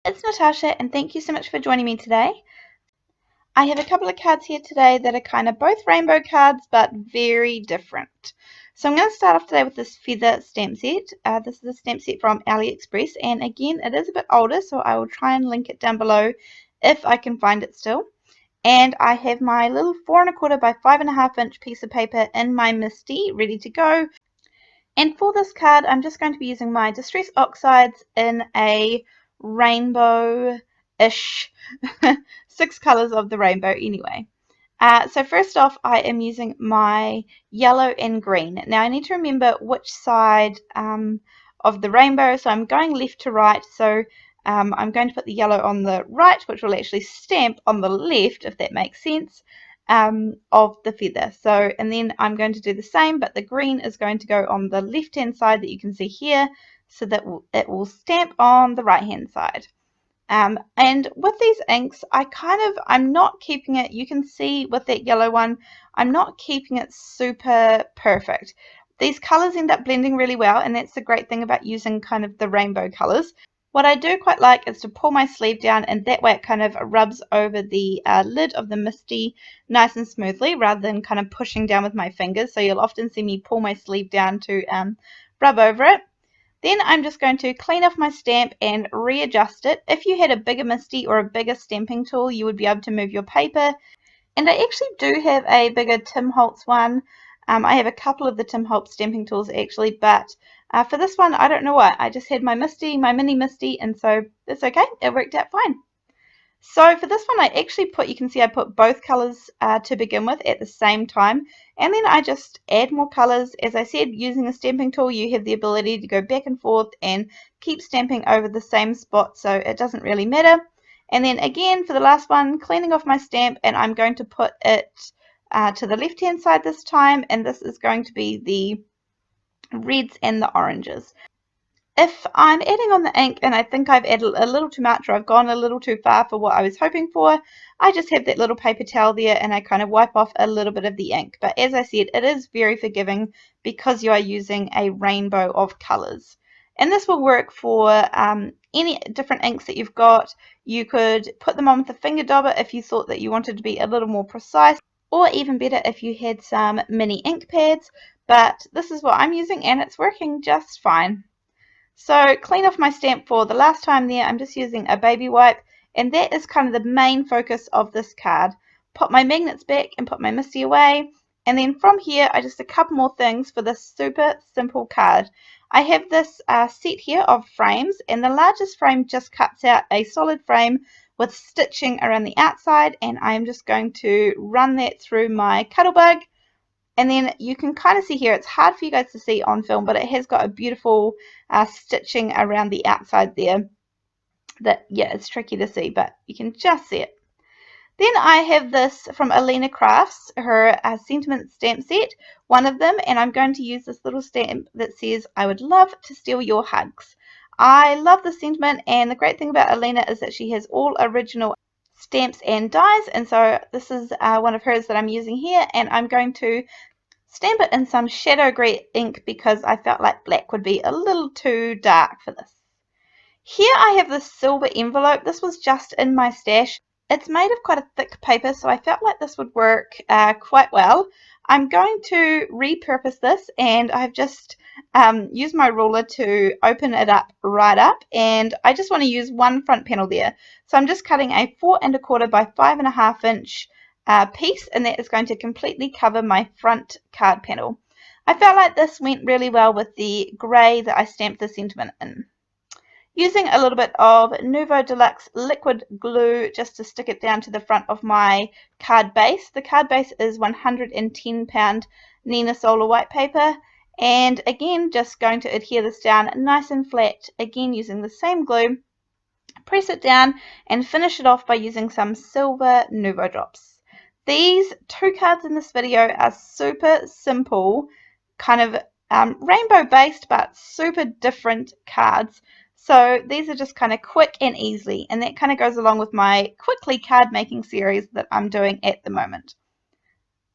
it's Natasha, and thank you so much for joining me today. I have a couple of cards here today that are kind of both rainbow cards, but very different. So I'm going to start off today with this feather stamp set. This is a stamp set from Aliexpress, and again, it is a bit older, so I will try and link it down below if I can find it still. And I have my little 4 1/4 by 5.5 inch piece of paper in my MISTI ready to go. And for this card, I'm just going to be using my Distress Oxides in a rainbow-ish 6 colours of the rainbow anyway. So first off, I am using my yellow and green. Now I need to remember which side of the rainbow, so I'm going left to right. So I'm going to put the yellow on the right, which will actually stamp on the left, if that makes sense, of the feather. So, and then I'm going to do the same, but the green is going to go on the left hand side that you can see here, so that it will stamp on the right hand side. And with these inks, I'm not keeping it, you can see with that yellow one, I'm not keeping it super perfect. These colors end up blending really well, and that's the great thing about using kind of the rainbow colors. What I do quite like is to pull my sleeve down, and that way it kind of rubs over the lid of the MISTI nice and smoothly, rather than kind of pushing down with my fingers. So you'll often see me pull my sleeve down to rub over it. Then I'm just going to clean off my stamp and readjust it. If you had a bigger MISTI or a bigger stamping tool, you would be able to move your paper. And I actually do have a bigger Tim Holtz one. I have a couple of the Tim Holtz stamping tools actually, but for this one, I don't know why. I just had my MISTI, my mini MISTI, and so that's okay. It worked out fine. So for this one, I actually put, you can see I put both colors to begin with at the same time, and then I just add more colors. As I said, using a stamping tool, you have the ability to go back and forth and keep stamping over the same spot, so it doesn't really matter. And then again, for the last one, cleaning off my stamp, and I'm going to put it to the left hand side this time, and this is going to be the reds and the oranges. If I'm adding on the ink and I think I've added a little too much, or I've gone a little too far for what I was hoping for, I just have that little paper towel there and I kind of wipe off a little bit of the ink. But as I said, it is very forgiving because you are using a rainbow of colors. And this will work for any different inks that you've got. You could put them on with a finger dauber if you thought that you wanted to be a little more precise, or even better if you had some mini ink pads. But this is what I'm using and it's working just fine. So clean off my stamp for the last time there. I'm just using a baby wipe, and that is kind of the main focus of this card. Put my magnets back and put my MISTI away, and then from here I just a couple more things for this super simple card. I have this set here of frames, and the largest frame just cuts out a solid frame with stitching around the outside, and I'm just going to run that through my Cuttlebug. And then you can kind of see here, it's hard for you guys to see on film, but it has got a beautiful stitching around the outside there. That, yeah, it's tricky to see, but you can just see it. Then I have this from Alina Crafts, her sentiment stamp set, one of them, and I'm going to use this little stamp that says, "I would love to steal your hugs." I love the sentiment, and the great thing about Alina is that she has all original stamps and dies, and so this is one of hers that I'm using here, and I'm going to stamp it in some shadow grey ink because I felt like black would be a little too dark for this. Here I have this silver envelope. This was just in my stash. It's made of quite a thick paper, so I felt like this would work quite well. I'm going to repurpose this, and I've just used my ruler to open it up right up, and I just want to use one front panel there. So I'm just cutting a 4 1/4 by 5.5 inch piece, and that is going to completely cover my front card panel. I felt like this went really well with the grey that I stamped the sentiment in. Using a little bit of Nuvo Deluxe liquid glue just to stick it down to the front of my card base. The card base is 110 pound Nina Solar white paper, and again just going to adhere this down nice and flat, again using the same glue. Press it down and finish it off by using some silver Nuvo drops. These 2 cards in this video are super simple, kind of rainbow based but super different cards. So these are just kind of quick and easy, and that kind of goes along with my quickly card making series that I'm doing at the moment.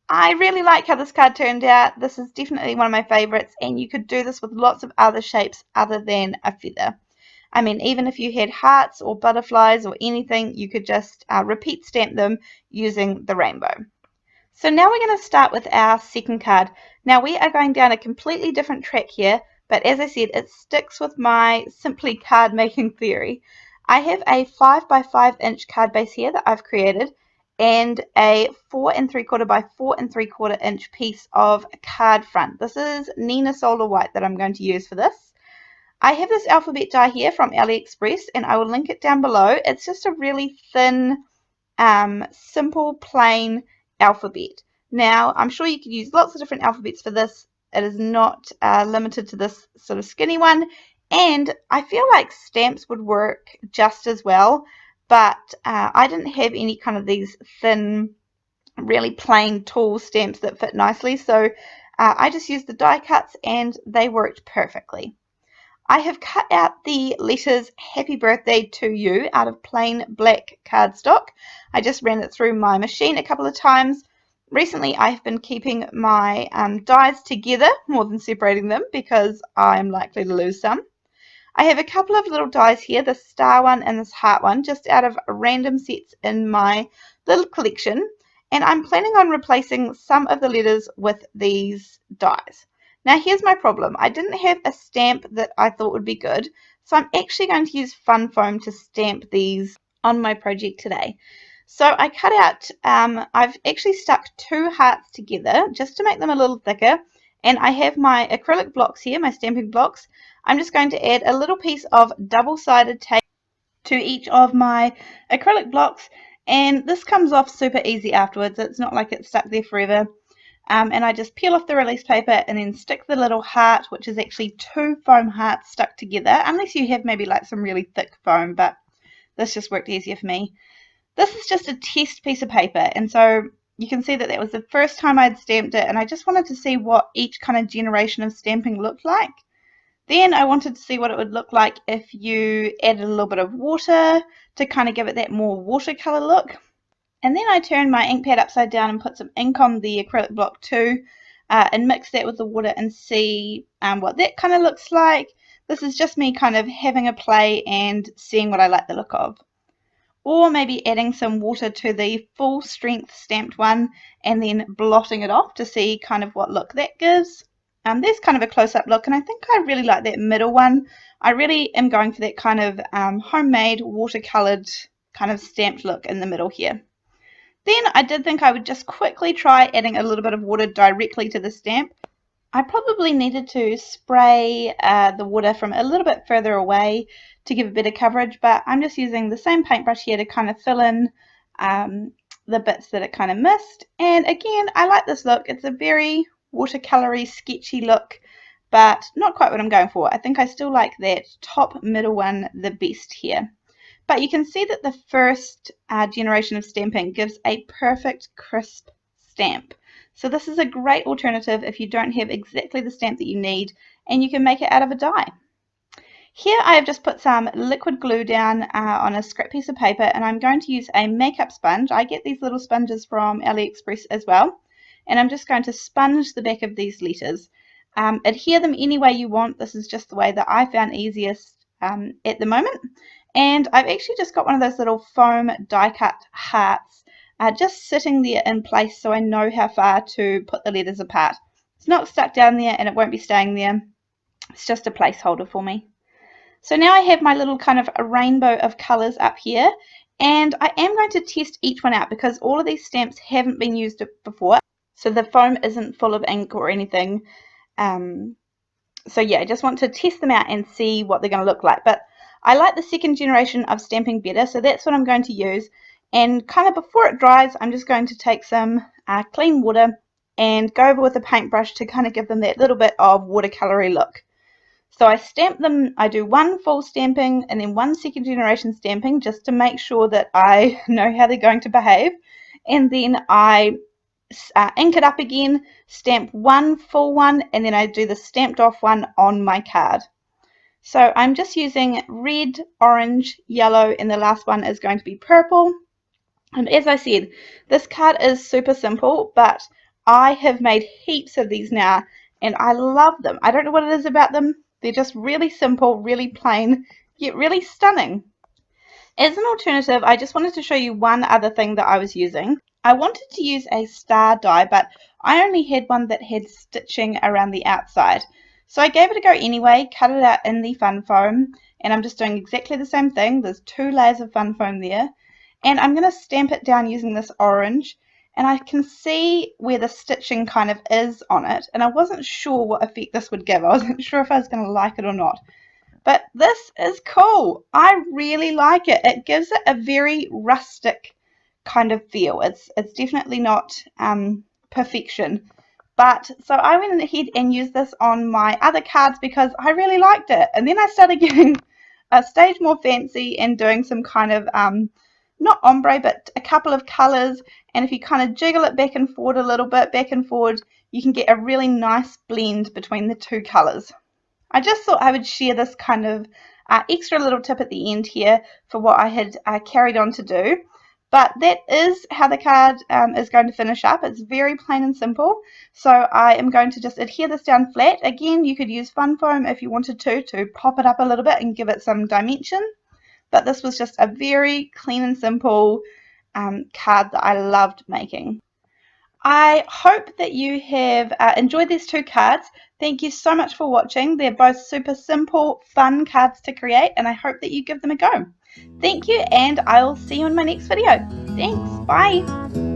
I really like how this card turned out. This is definitely one of my favorites, and you could do this with lots of other shapes other than a feather. I mean, even if you had hearts or butterflies or anything, you could just repeat stamp them using the rainbow. So now we're going to start with our second card. Now we are going down a completely different track here, but as I said, it sticks with my simply card making theory. I have a 5 by 5 inch card base here that I've created, and a 4 3/4 by 4 3/4 inch piece of card front. This is Nina Solar White that I'm going to use for this. I have this alphabet die here from Aliexpress, and I will link it down below. It's just a really thin, simple, plain alphabet. Now, I'm sure you could use lots of different alphabets for this. It is not limited to this sort of skinny one. And I feel like stamps would work just as well, but I didn't have any kind of these thin, really plain, tall stamps that fit nicely. So I just used the die cuts and they worked perfectly. I have cut out the letters Happy Birthday to You out of plain black cardstock. I just ran it through my machine a couple of times. Recently I've been keeping my dies together more than separating them because I'm likely to lose some. I have a couple of little dies here, this star one and this heart one, just out of random sets in my little collection. And I'm planning on replacing some of the letters with these dies. Now here's my problem. I didn't have a stamp that I thought would be good, so I'm actually going to use fun foam to stamp these on my project today. So I cut out, I've actually stuck 2 hearts together just to make them a little thicker, and I have my acrylic blocks here, my stamping blocks. I'm just going to add a little piece of double-sided tape to each of my acrylic blocks, and this comes off super easy afterwards. It's not like it's stuck there forever. And I just peel off the release paper and then stick the little heart, which is actually 2 foam hearts stuck together, unless you have maybe like some really thick foam, but this just worked easier for me. This is just a test piece of paper, and so you can see that that was the first time I'd stamped it, and I just wanted to see what each kind of generation of stamping looked like. Then I wanted to see what it would look like if you added a little bit of water to kind of give it that more watercolor look. And then I turned my ink pad upside down and put some ink on the acrylic block too, and mix that with the water and see what that kind of looks like. This is just me kind of having a play and seeing what I like the look of. Or maybe adding some water to the full strength stamped one and then blotting it off to see kind of what look that gives. There's kind of a close-up look, and I think I really like that middle one. I really am going for that kind of homemade watercolored kind of stamped look in the middle here. Then I did think I would just quickly try adding a little bit of water directly to the stamp. I probably needed to spray the water from a little bit further away to give a better coverage, but I'm just using the same paintbrush here to kind of fill in the bits that it kind of missed. And again, I like this look. It's a very watercolory, sketchy look, but not quite what I'm going for. I think I still like that top middle one the best here. But you can see that the first generation of stamping gives a perfect crisp stamp. So this is a great alternative if you don't have exactly the stamp that you need, and you can make it out of a die. Here I have just put some liquid glue down on a scrap piece of paper, and I'm going to use a makeup sponge. I get these little sponges from Aliexpress as well, and I'm just going to sponge the back of these letters. Adhere them any way you want. This is just the way that I found easiest at the moment. And I've actually just got one of those little foam die cut hearts just sitting there in place so I know how far to put the letters apart. It's not stuck down there and it won't be staying there. It's just a placeholder for me. So now I have my little kind of a rainbow of colours up here, and I am going to test each one out because all of these stamps haven't been used before, so the foam isn't full of ink or anything. So yeah, I just want to test them out and see what they're going to look like. But I like the second generation of stamping better, so that's what I'm going to use. And kind of before it dries, I'm just going to take some clean water and go over with a paintbrush to kind of give them that little bit of watercolory look. So I stamp them, I do one full stamping and then one second generation stamping just to make sure that I know how they're going to behave. And then I ink it up again, stamp one full one, and then I do the stamped off one on my card. So I'm just using red, orange, yellow, and the last one is going to be purple. And as I said, this card is super simple, but I have made heaps of these now, and I love them. I don't know what it is about them. They're just really simple, really plain, yet really stunning. As an alternative, I just wanted to show you one other thing that I was using. I wanted to use a star die, but I only had one that had stitching around the outside. So I gave it a go anyway, cut it out in the fun foam, and I'm just doing exactly the same thing. There's 2 layers of fun foam there. And I'm going to stamp it down using this orange, and I can see where the stitching kind of is on it, and I wasn't sure what effect this would give. I wasn't sure if I was going to like it or not. But this is cool. I really like it. It gives it a very rustic kind of feel. It's definitely not perfection. But so I went ahead and used this on my other cards because I really liked it. And then I started getting a stage more fancy and doing some kind of not ombre, but a couple of colors. And if you kind of jiggle it back and forward a little bit, back and forward, you can get a really nice blend between the two colors. I just thought I would share this kind of extra little tip at the end here for what I had carried on to do. But that is how the card is going to finish up. It's very plain and simple. So I am going to just adhere this down flat. Again, you could use fun foam if you wanted to pop it up a little bit and give it some dimension. But this was just a very clean and simple card that I loved making. I hope that you have enjoyed these 2 cards. Thank you so much for watching. They're both super simple, fun cards to create, and I hope that you give them a go. Thank you, and I'll see you in my next video. Thanks. Bye.